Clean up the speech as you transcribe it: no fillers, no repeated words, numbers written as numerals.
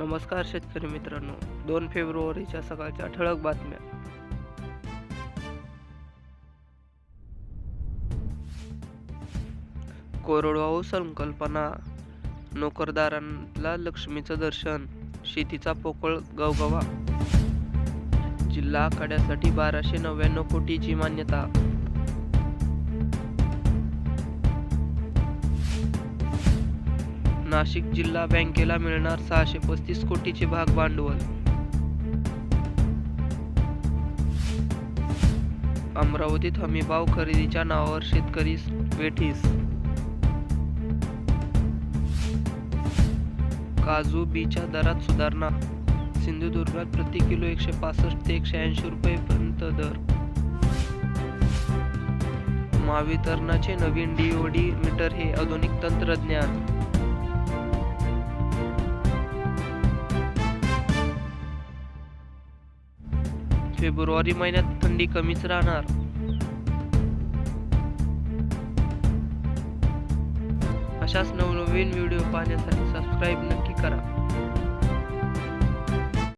नमस्कार शेतकरी मित्रांनो, 2 फेब्रुवारीच्या सकाळच्या ठळक बातम्या. कोरडवाहू संकल्पना, नोकरदारांना लक्ष्मीचं दर्शन, शेतीचा पोकळ गवगवा. जिल्हा आखाड्यासाठी 1299 कोटीची मान्यता. नाशिक जिल्हा बँकेला मिळणार 635 कोटीचे भाग भांडवल. अमरावतीत हमीभाव खरेदीच्या नावावर शेतकरी वेठीस. काजू बीच्या दरात सुधारणा. सिंधुदुर्गात प्रति किलो 165 ते 180 रुपयेपर्यंत दर. महावितरणचे नवीन डीओडी मीटर हे आधुनिक तंत्रज्ञान. फेब्रुवारी महिन्यात थंडी कमीच राहणार. अशाच नवनवीन व्हिडिओ पाहण्यासाठी सबस्क्राईब नक्की करा.